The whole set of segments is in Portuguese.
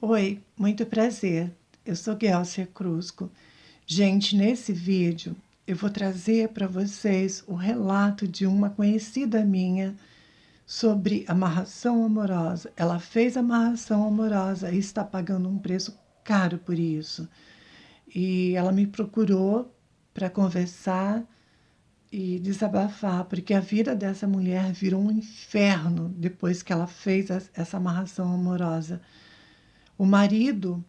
Oi, muito prazer. Eu sou Guelcia Crusco. Gente, nesse vídeo eu vou trazer para vocês o relato de uma conhecida minha sobre amarração amorosa. Ela fez amarração amorosa e está pagando um preço caro por isso. E ela me procurou para conversar e desabafar, porque a vida dessa mulher virou um inferno depois que ela fez essa amarração amorosa. O marido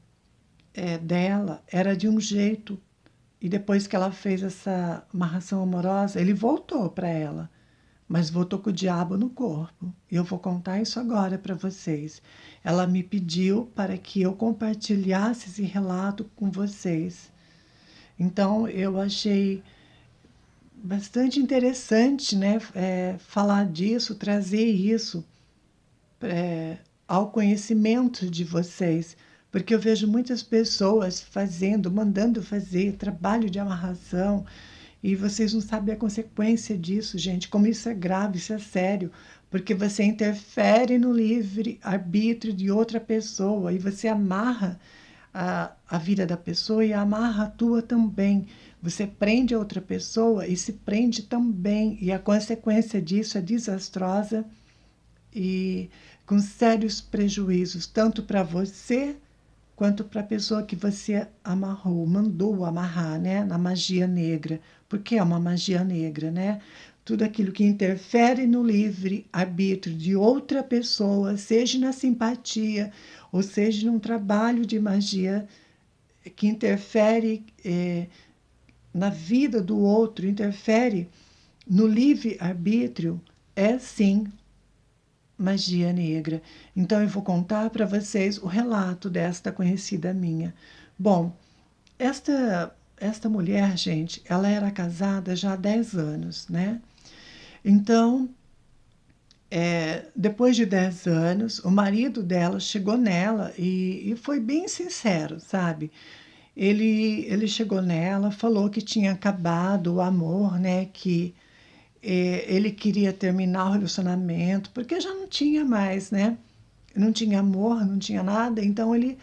dela era de um jeito, e depois que ela fez essa amarração amorosa, ele voltou para ela, mas voltou com o diabo no corpo. E eu vou contar isso agora para vocês. Ela me pediu para que eu compartilhasse esse relato com vocês. Então eu achei bastante interessante, né, falar disso, trazer isso ao conhecimento de vocês, porque eu vejo muitas pessoas fazendo, mandando fazer trabalho de amarração e vocês não sabem a consequência disso, gente, como isso é grave, isso é sério, porque você interfere no livre arbítrio de outra pessoa e você amarra a vida da pessoa e amarra a tua também. Você prende a outra pessoa e se prende também, e a consequência disso é desastrosa e com sérios prejuízos, tanto para você quanto para a pessoa que você amarrou, mandou amarrar, né? Na magia negra, porque é uma magia negra, né? Tudo aquilo que interfere no livre arbítrio de outra pessoa, seja na simpatia, ou seja num trabalho de magia que interfere na vida do outro, interfere no livre arbítrio, é sim magia negra. Então eu vou contar para vocês o relato desta conhecida minha. Bom, esta mulher, gente, ela era casada já há 10 anos, né? Então, depois de 10 anos, o marido dela chegou nela e foi bem sincero, sabe? Ele chegou nela, falou que tinha acabado o amor, né? Que ele queria terminar o relacionamento, porque já não tinha mais, né? Não tinha amor, não tinha nada, então ele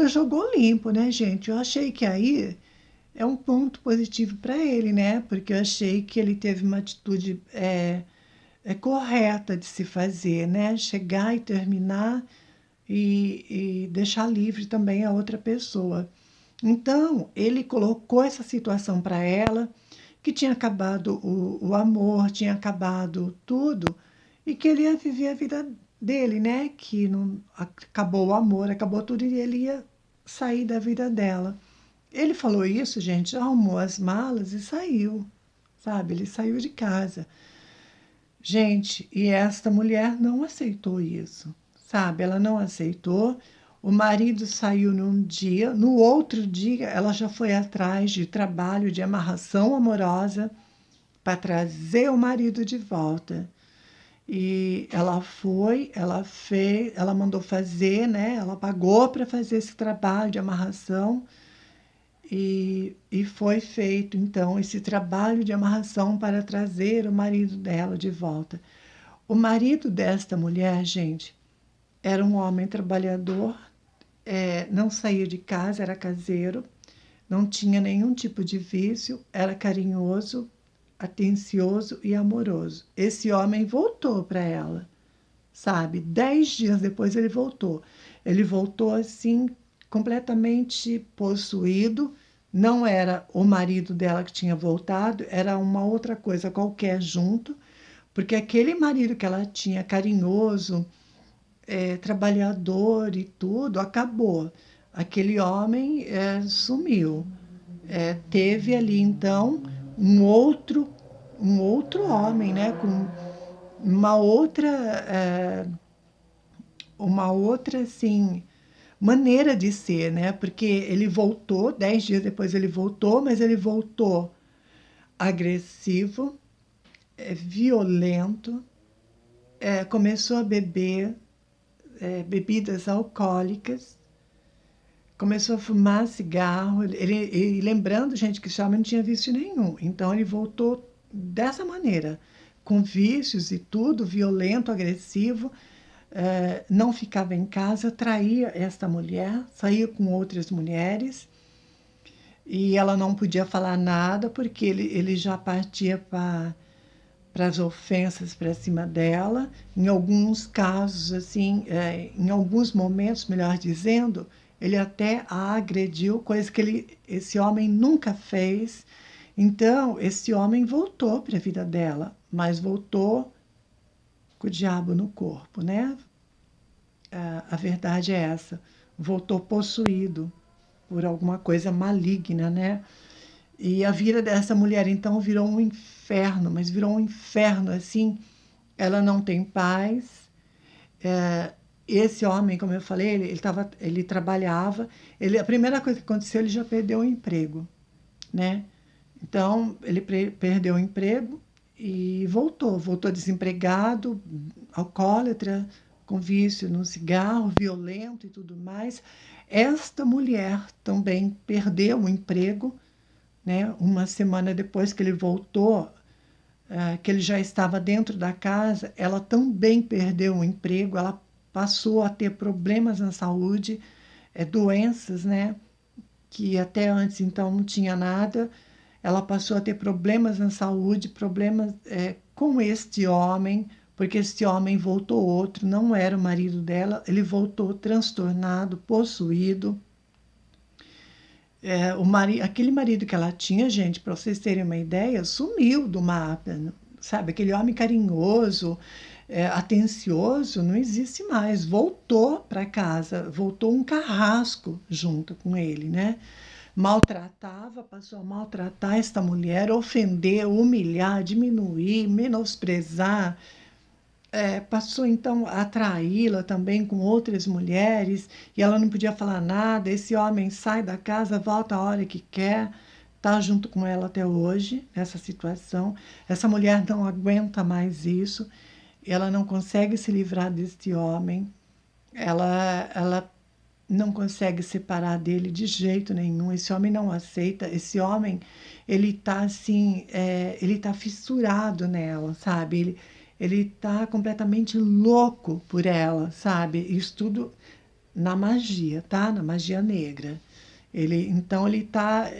jogou limpo, né, gente? Eu achei que aí é um ponto positivo para ele, né? Porque eu achei que ele teve uma atitude correta de se fazer, né? Chegar e terminar e deixar livre também a outra pessoa. Então, ele colocou essa situação para ela, que tinha acabado o amor, tinha acabado tudo, e que ele ia viver a vida dele, né? Que não acabou o amor, acabou tudo e ele ia sair da vida dela. Ele falou isso, gente, arrumou as malas e saiu, sabe? Ele saiu de casa. Gente, e esta mulher não aceitou isso, sabe? Ela não aceitou. O marido saiu num dia, no outro dia ela já foi atrás de trabalho de amarração amorosa para trazer o marido de volta. E ela foi, ela fez, ela mandou fazer, né? Ela pagou para fazer esse trabalho de amarração e foi feito então esse trabalho de amarração para trazer o marido dela de volta. O marido desta mulher, gente, era um homem trabalhador, não saía de casa, era caseiro, não tinha nenhum tipo de vício, era carinhoso, atencioso e amoroso. Esse homem voltou para ela, sabe? 10 dias depois ele voltou. Ele voltou assim, completamente possuído. Não era o marido dela que tinha voltado, era uma outra coisa qualquer junto, porque aquele marido que ela tinha, carinhoso, trabalhador e tudo, acabou. Aquele homem sumiu. Teve ali então um outro, um outro homem, né, com uma outra, assim, maneira de ser, né? Porque ele voltou, 10 dias depois ele voltou, mas ele voltou agressivo, violento, começou a beber bebidas alcoólicas, começou a fumar cigarro. E lembrando, gente, que esse homem não tinha vício nenhum. Então ele voltou dessa maneira, com vícios e tudo, violento, agressivo. não ficava em casa, traía esta mulher, saía com outras mulheres, e ela não podia falar nada porque ele já partia para as ofensas para cima dela. Em alguns casos, assim, em alguns momentos, melhor dizendo, ele até a agrediu, coisa que esse homem nunca fez. Então, esse homem voltou para a vida dela, mas voltou com o diabo no corpo, né? A verdade é essa. Voltou possuído por alguma coisa maligna, né? E a vida dessa mulher, então, virou um inferno, mas virou um inferno, assim. Ela não tem paz. Esse homem, como eu falei, ele trabalhava. A primeira coisa que aconteceu, ele já perdeu o emprego, né? Então, ele perdeu o emprego e voltou desempregado, alcoólatra, com vício no cigarro, violento e tudo mais. Esta mulher também perdeu o emprego, né? Uma semana depois que ele voltou, que ele já estava dentro da casa, ela também perdeu o emprego, ela passou a ter problemas na saúde, doenças, né? Que até antes então não tinha nada. Ela passou a ter problemas na saúde, problemas com este homem, porque este homem voltou outro, não era o marido dela, ele voltou transtornado, possuído. Aquele marido que ela tinha, gente, para vocês terem uma ideia, sumiu do mapa, sabe? Aquele homem carinhoso, atencioso, não existe mais. Voltou para casa, voltou um carrasco junto com ele, né? Maltratava, passou a maltratar esta mulher, ofender, humilhar, diminuir, menosprezar. Passou então a traí-la também com outras mulheres e ela não podia falar nada. Esse homem sai da casa, volta a hora que quer, está junto com ela até hoje, nessa situação. Essa mulher não aguenta mais isso, ela não consegue se livrar desse homem, ela não consegue separar dele de jeito nenhum. Esse homem não aceita. Esse homem, ele tá assim, ele tá fissurado nela, sabe? Ele tá completamente louco por ela, sabe? Isso tudo na magia, tá? Na magia negra. Então ele tá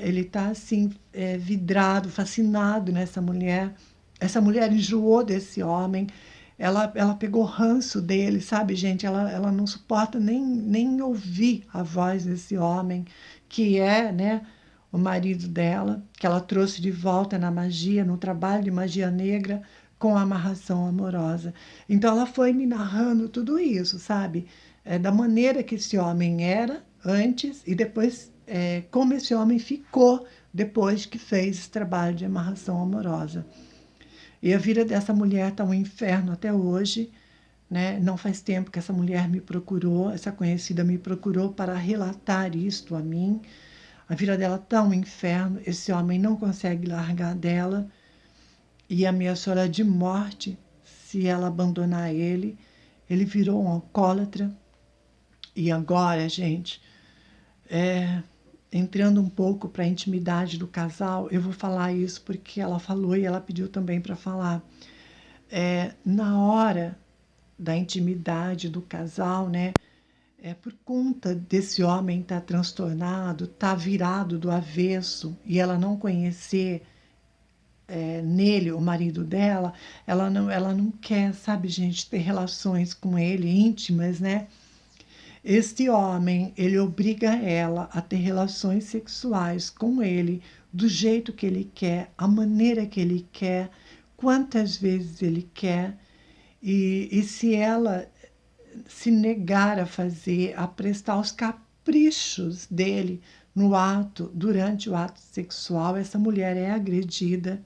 assim, vidrado, fascinado nessa mulher. Essa mulher enjoou desse homem. Ela pegou ranço dele, sabe, gente? Ela não suporta nem ouvir a voz desse homem, que é, né, o marido dela, que ela trouxe de volta na magia, no trabalho de magia negra, com a amarração amorosa. Então ela foi me narrando tudo isso, sabe? Da maneira que esse homem era antes e depois como esse homem ficou depois que fez esse trabalho de amarração amorosa. E a vida dessa mulher está um inferno até hoje, né? Não faz tempo que essa mulher me procurou, essa conhecida me procurou para relatar isto a mim. A vida dela está um inferno, esse homem não consegue largar dela e ameaçou ela de morte se ela abandonar ele. Ele virou um alcoólatra. E agora, gente, entrando um pouco para a intimidade do casal, eu vou falar isso porque ela falou e ela pediu também para falar. Na hora da intimidade do casal, né? Por conta desse homem estar transtornado, estar virado do avesso e ela não conhecer nele o marido dela, ela não quer, sabe, gente, ter relações com ele íntimas, né? Este homem, ele obriga ela a ter relações sexuais com ele do jeito que ele quer, a maneira que ele quer, quantas vezes ele quer. E se ela se negar a fazer, a prestar os caprichos dele no ato, durante o ato sexual, essa mulher é agredida.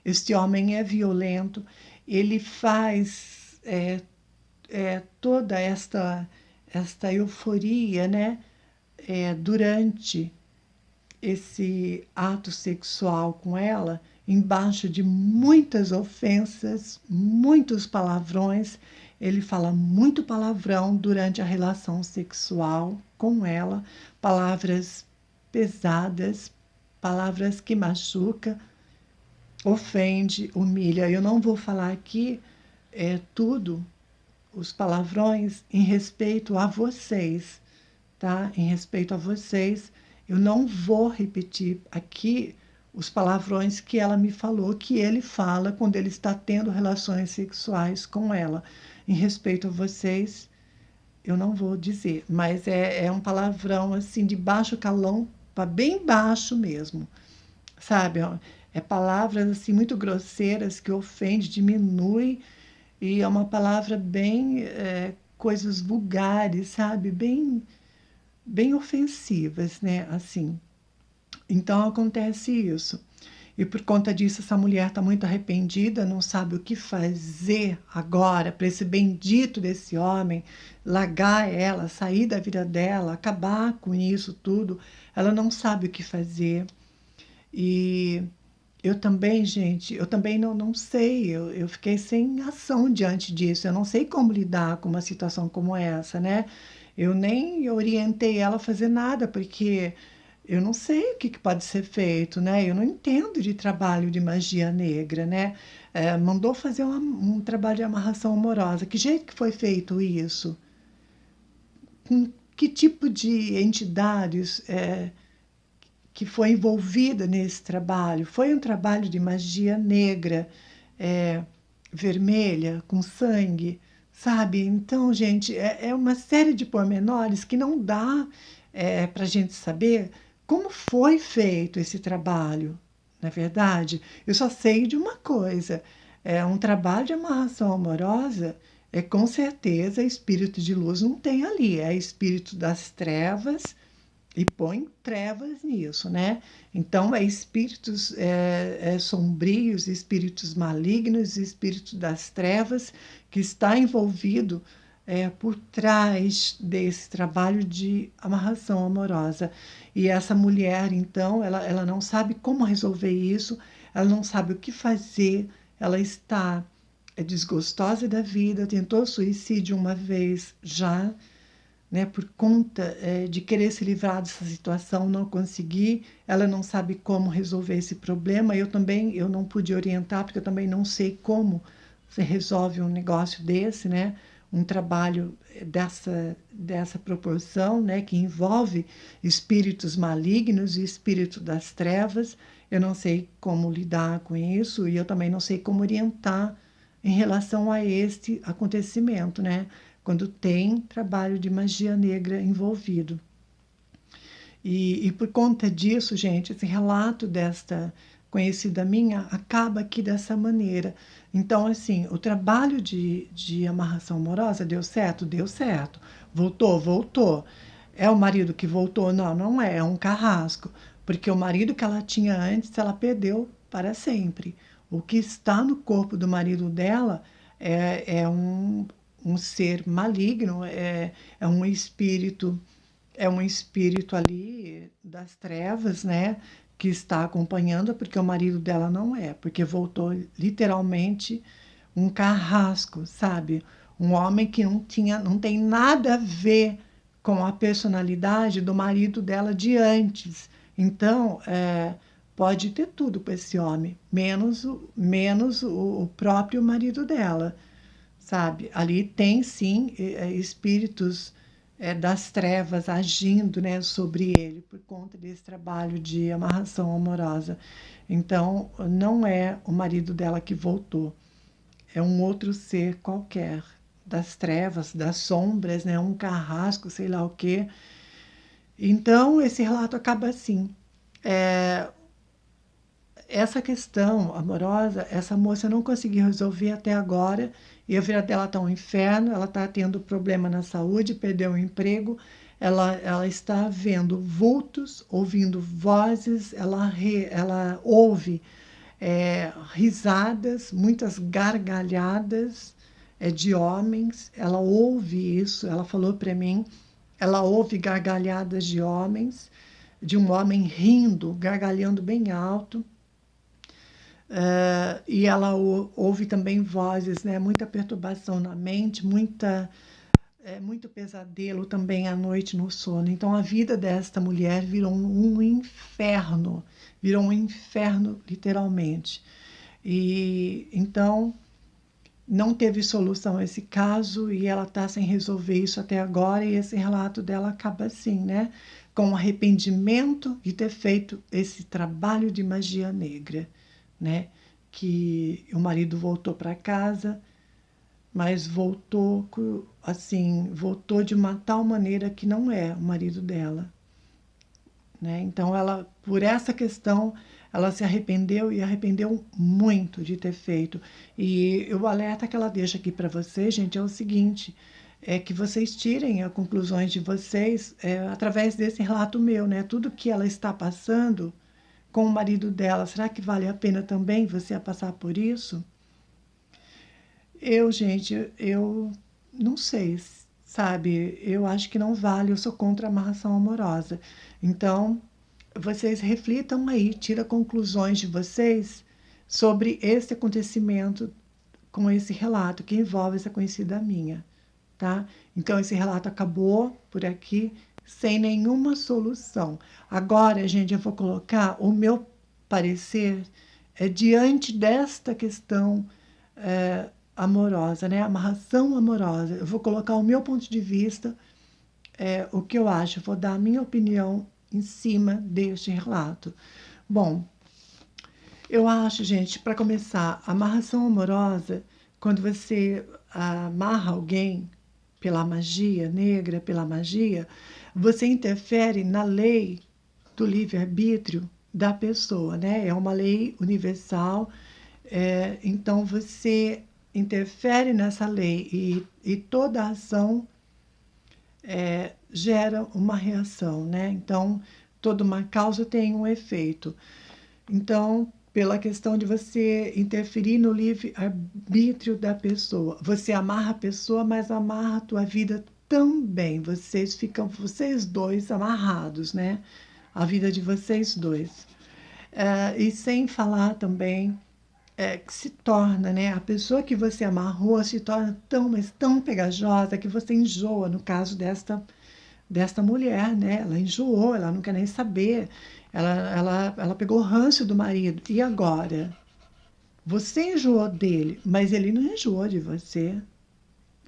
Este homem é violento, ele faz toda esta euforia, né? Durante esse ato sexual com ela, embaixo de muitas ofensas, muitos palavrões. Ele fala muito palavrão durante a relação sexual com ela, palavras pesadas, palavras que machucam, ofende, humilha. Eu não vou falar aqui tudo os palavrões em respeito a vocês, tá? Em respeito a vocês, eu não vou repetir aqui os palavrões que ela me falou, que ele fala quando ele está tendo relações sexuais com ela. Em respeito a vocês, eu não vou dizer, mas é um palavrão assim de baixo calão para bem baixo mesmo, sabe? É palavras assim muito grosseiras que ofende, diminui e é uma palavra bem coisas vulgares, sabe? Bem ofensivas, né? Assim. Então acontece isso. E por conta disso, essa mulher está muito arrependida, não sabe o que fazer agora para esse bendito desse homem largar ela, sair da vida dela, acabar com isso tudo. Ela não sabe o que fazer. E eu também, gente, eu também não sei, eu fiquei sem ação diante disso. Eu não sei como lidar com uma situação como essa, né? Eu nem orientei ela a fazer nada, porque eu não sei o que pode ser feito, né? Eu não entendo de trabalho de magia negra, né? Mandou fazer um trabalho de amarração amorosa. Que jeito que foi feito isso? Com que tipo de entidades que foi envolvida nesse trabalho? Foi um trabalho de magia negra, é, vermelha, com sangue, sabe? Então, gente, é uma série de pormenores que não dá para a gente saber como foi feito esse trabalho. Na verdade, eu só sei de uma coisa: é um trabalho de amarração amorosa. Com certeza espírito de luz não tem ali, é espírito das trevas e põe trevas nisso, né? Então, espíritos sombrios, espíritos malignos, espíritos das trevas que está envolvido por trás desse trabalho de amarração amorosa. E essa mulher, então, ela não sabe como resolver isso, ela não sabe o que fazer, ela está desgostosa da vida, tentou suicídio uma vez já, né, por conta de querer se livrar dessa situação, não conseguir, ela não sabe como resolver esse problema. Eu não pude orientar, porque eu também não sei como você resolve um negócio desse, né? Um trabalho dessa proporção, né, que envolve espíritos malignos e espírito das trevas. Eu não sei como lidar com isso e eu também não sei como orientar em relação a este acontecimento, né? Quando tem trabalho de magia negra envolvido. E por conta disso, gente, esse relato desta conhecida minha acaba aqui dessa maneira. Então, assim, o trabalho de amarração amorosa deu certo? Deu certo. Voltou? Voltou. É o marido que voltou? Não, não é. É um carrasco. Porque o marido que ela tinha antes, ela perdeu para sempre. O que está no corpo do marido dela é um ser maligno, é um espírito ali das trevas, né? Que está acompanhando, porque o marido dela não é, porque voltou literalmente um carrasco, sabe? Um homem que não tem nada a ver com a personalidade do marido dela de antes. Então, pode ter tudo com esse homem, menos o próprio marido dela, sabe? Ali tem sim espíritos das trevas agindo, né, sobre ele por conta desse trabalho de amarração amorosa. Então, não é o marido dela que voltou, é um outro ser qualquer das trevas, das sombras, né, um carrasco, sei lá o quê. Então, esse relato acaba assim. É, essa questão amorosa, essa moça não conseguiu resolver até agora, e a vida dela está um inferno, ela está tendo problema na saúde, perdeu o emprego, ela está vendo vultos, ouvindo vozes, ela ouve risadas, muitas gargalhadas de homens, ela ouve isso, ela falou para mim, ela ouve gargalhadas de homens, de um homem rindo, gargalhando bem alto. E ela ouve também vozes, né? Muita perturbação na mente, muito pesadelo também à noite no sono. Então a vida desta mulher virou um inferno literalmente. E então não teve solução a esse caso e ela está sem resolver isso até agora, e esse relato dela acaba assim, né? Com arrependimento de ter feito esse trabalho de magia negra, né? Que o marido voltou para casa, mas voltou assim, voltou de uma tal maneira que não é o marido dela, né? Então ela, por essa questão, ela se arrependeu e arrependeu muito de ter feito. E o alerta que ela deixa aqui para vocês, gente, é o seguinte: é que vocês tirem as conclusões de vocês através desse relato meu, né? Tudo que ela está passando com o marido dela, será que vale a pena também você passar por isso? Gente, eu não sei, sabe? Eu acho que não vale, eu sou contra a amarração amorosa. Então, vocês reflitam aí, tira conclusões de vocês sobre esse acontecimento com esse relato que envolve essa conhecida minha, tá? Então, esse relato acabou por aqui sem nenhuma solução. Agora, gente, eu vou colocar o meu parecer diante desta questão amorosa, né? Amarração amorosa. Eu vou colocar o meu ponto de vista, o que eu acho, eu vou dar a minha opinião em cima deste relato. Bom, eu acho, gente, para começar, amarração amorosa, quando você amarra alguém pela magia negra, pela magia, você interfere na lei do livre-arbítrio da pessoa, né? É uma lei universal, então você interfere nessa lei e toda ação gera uma reação, né? Então, toda uma causa tem um efeito. Então, pela questão de você interferir no livre-arbítrio da pessoa, você amarra a pessoa, mas amarra a tua vida também. Vocês ficam, vocês dois amarrados, né? A vida de vocês dois. E sem falar também que se torna, né? A pessoa que você amarrou se torna tão, mas tão pegajosa que você enjoa, no caso desta mulher, né? Ela enjoou, ela não quer nem saber, ela pegou o ranço do marido. E agora? Você enjoou dele, mas ele não enjoou de você.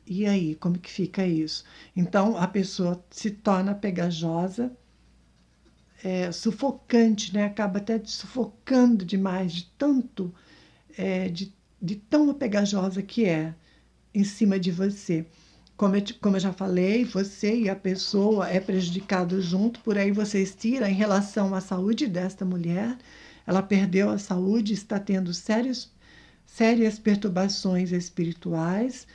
E aí, como que fica isso? Então, a pessoa se torna pegajosa, sufocante, né? Acaba até te sufocando demais, de tanto, de tão pegajosa que é em cima de você. Como eu já falei, você e a pessoa é prejudicado junto, por aí vocês tiram em relação à saúde desta mulher. Ela perdeu a saúde, está tendo sérias perturbações espirituais,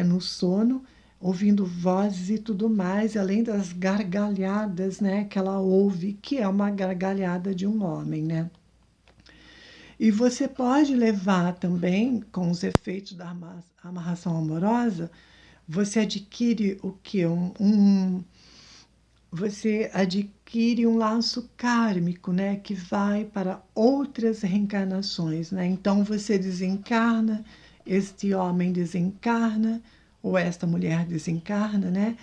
no sono, ouvindo vozes e tudo mais, além das gargalhadas, né, que ela ouve, que é uma gargalhada de um homem, né? E você pode levar também, com os efeitos da amarração amorosa, você adquire o que? Você adquire um laço kármico, né? Que vai para outras reencarnações, né? Então você desencarna, este homem desencarna, ou esta mulher desencarna, né?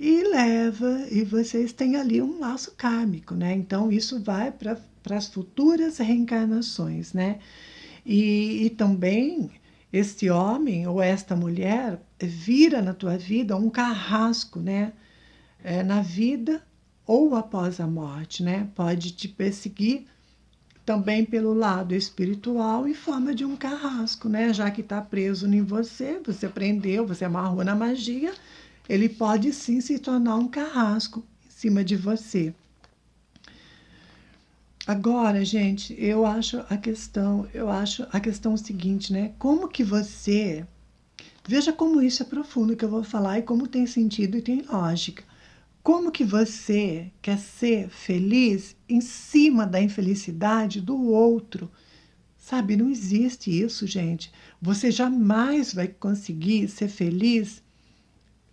E leva, e vocês têm ali um laço kármico, né? Então isso vai para as futuras reencarnações, né? E também este homem ou esta mulher vira na tua vida um carrasco, né? Na vida ou após a morte, né? Pode te perseguir também pelo lado espiritual em forma de um carrasco, né? Já que está preso em você, você prendeu, você amarrou na magia, ele pode sim se tornar um carrasco em cima de você. Agora, gente, eu acho a questão seguinte, né? Como que você, veja como isso é profundo que eu vou falar e como tem sentido e tem lógica. Como que você quer ser feliz em cima da infelicidade do outro? Sabe, não existe isso, gente. Você jamais vai conseguir ser feliz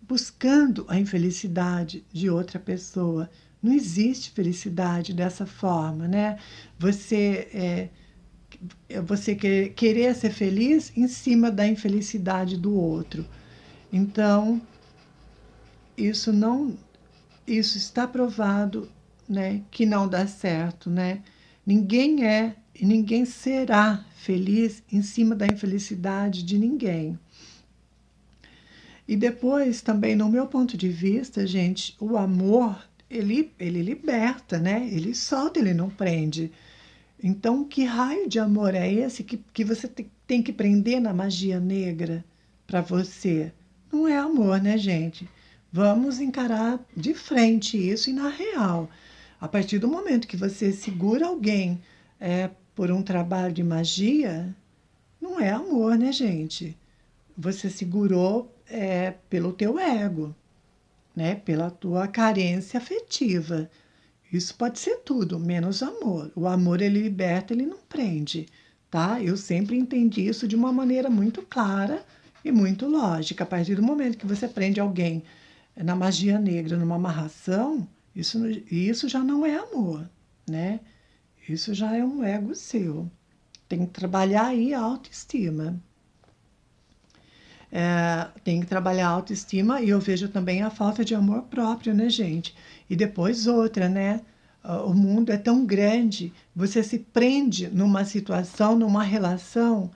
buscando a infelicidade de outra pessoa. Não existe felicidade dessa forma, né? Você querer ser feliz em cima da infelicidade do outro. Então, isso não, isso está provado, né, que não dá certo, né? Ninguém é e ninguém será feliz em cima da infelicidade de ninguém. E depois, também, no meu ponto de vista, gente, o amor, ele liberta, né? Ele solta, ele não prende. Então, que raio de amor é esse que você tem que prender na magia negra para você? Não é amor, né, gente? Vamos encarar de frente isso e na real. A partir do momento que você segura alguém por um trabalho de magia, não é amor, né, gente? Você segurou pelo teu ego, né? Pela tua carência afetiva. Isso pode ser tudo, menos amor. O amor, ele liberta, ele não prende, tá? Eu sempre entendi isso de uma maneira muito clara e muito lógica. A partir do momento que você prende alguém na magia negra, numa amarração, isso já não é amor, né? Isso já é um ego seu. Tem que trabalhar aí a autoestima. Tem que trabalhar a autoestima e eu vejo também a falta de amor próprio, né, gente? E depois outra, né? O mundo é tão grande, você se prende numa situação, numa relação,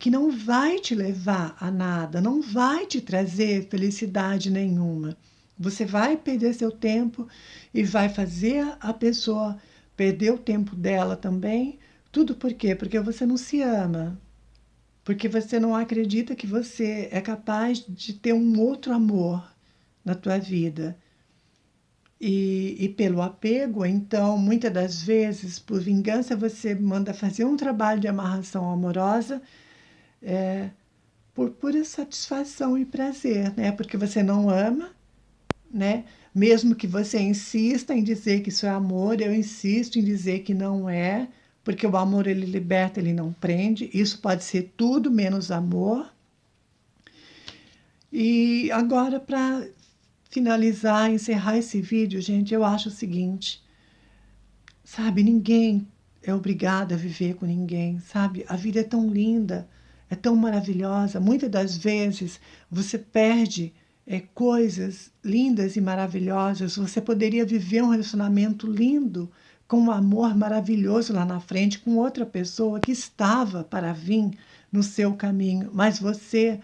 que não vai te levar a nada, não vai te trazer felicidade nenhuma. Você vai perder seu tempo e vai fazer a pessoa perder o tempo dela também. Tudo por quê? Porque você não se ama, porque você não acredita que você é capaz de ter um outro amor na tua vida. E pelo apego, então, muitas das vezes, por vingança, você manda fazer um trabalho de amarração amorosa por pura satisfação e prazer, né? Porque você não ama, né? Mesmo que você insista em dizer que isso é amor, eu insisto em dizer que não é, porque o amor ele liberta, ele não prende. Isso pode ser tudo menos amor. E agora, para finalizar, encerrar esse vídeo, gente, eu acho o seguinte, sabe, ninguém é obrigado a viver com ninguém, sabe? A vida é tão linda, é tão maravilhosa. Muitas das vezes você perde coisas lindas e maravilhosas. Você poderia viver um relacionamento lindo, com um amor maravilhoso lá na frente, com outra pessoa que estava para vir no seu caminho, mas você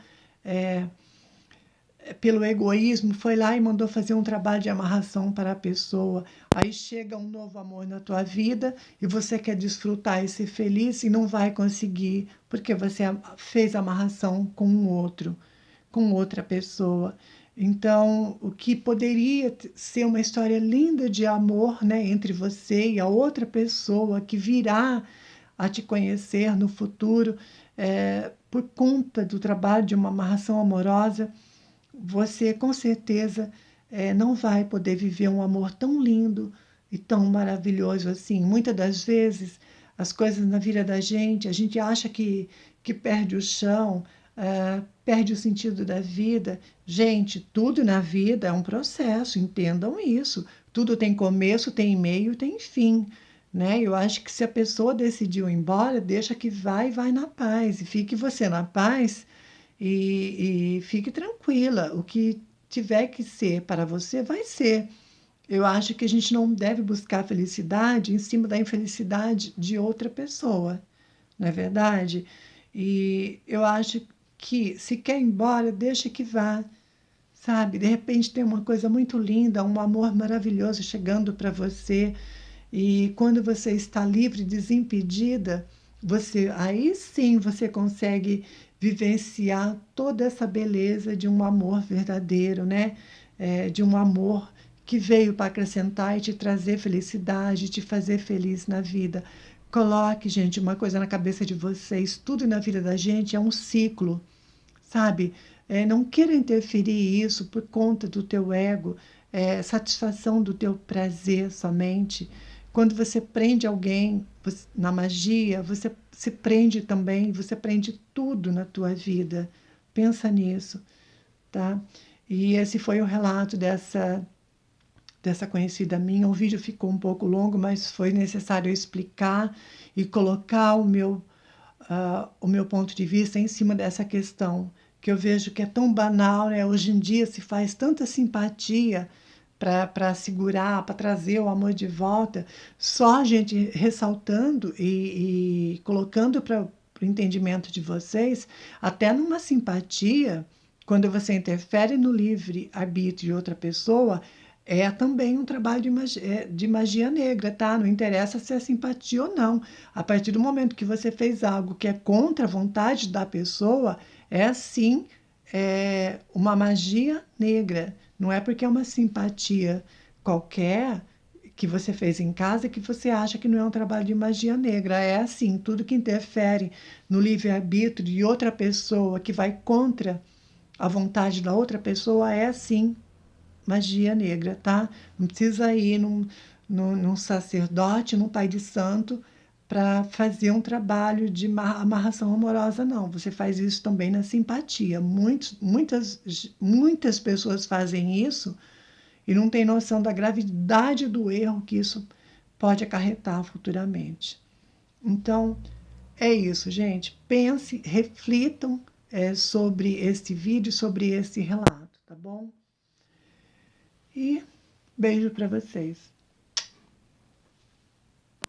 pelo egoísmo, foi lá e mandou fazer um trabalho de amarração para a pessoa. Aí chega um novo amor na tua vida e você quer desfrutar e ser feliz e não vai conseguir, porque você fez amarração com um outro, com outra pessoa. Então, o que poderia ser uma história linda de amor, né, entre você e a outra pessoa que virá a te conhecer no futuro, por conta do trabalho de uma amarração amorosa, você com certeza não vai poder viver um amor tão lindo e tão maravilhoso assim. Muitas das vezes, as coisas na vida da gente, a gente acha que perde o chão, perde o sentido da vida. Gente, tudo na vida é um processo, entendam isso. Tudo tem começo, tem meio, tem fim. Né? Eu acho que se a pessoa decidiu ir embora, deixa que vai na paz. E fique você na paz e fique tranquila, o que tiver que ser para você, vai ser. Eu acho que a gente não deve buscar felicidade em cima da infelicidade de outra pessoa, não é verdade? E eu acho que se quer ir embora, deixa que vá, sabe? De repente tem uma coisa muito linda, um amor maravilhoso chegando para você, e quando você está livre, desimpedida, aí sim você consegue vivenciar toda essa beleza de um amor verdadeiro, né? De um amor que veio para acrescentar e te trazer felicidade, te fazer feliz na vida. Coloque, gente, uma coisa na cabeça de vocês: tudo na vida da gente é um ciclo, sabe? Não queira interferir isso por conta do teu ego, satisfação do teu prazer somente. Quando você prende alguém na magia, você se prende também, você prende tudo na tua vida. Pensa nisso, tá? E esse foi o relato dessa conhecida minha. O vídeo ficou um pouco longo, mas foi necessário eu explicar e colocar o meu ponto de vista em cima dessa questão, que eu vejo que é tão banal, né? Hoje em dia se faz tanta simpatia para segurar, para trazer o amor de volta, só a gente ressaltando e colocando para o entendimento de vocês, até numa simpatia, quando você interfere no livre-arbítrio de outra pessoa, é também um trabalho de magia negra, tá? Não interessa se é simpatia ou não. A partir do momento que você fez algo que é contra a vontade da pessoa, é sim uma magia negra. Não é porque é uma simpatia qualquer que você fez em casa que você acha que não é um trabalho de magia negra. É assim, tudo que interfere no livre-arbítrio de outra pessoa, que vai contra a vontade da outra pessoa, é sim magia negra, tá? Não precisa ir num sacerdote, num pai de santo, para fazer um trabalho de amarração amorosa, não. Você faz isso também na simpatia. Muitas pessoas fazem isso e não têm noção da gravidade do erro que isso pode acarretar futuramente. Então, é isso, gente. Pense, reflitam sobre este vídeo, sobre esse relato, tá bom? E beijo para vocês.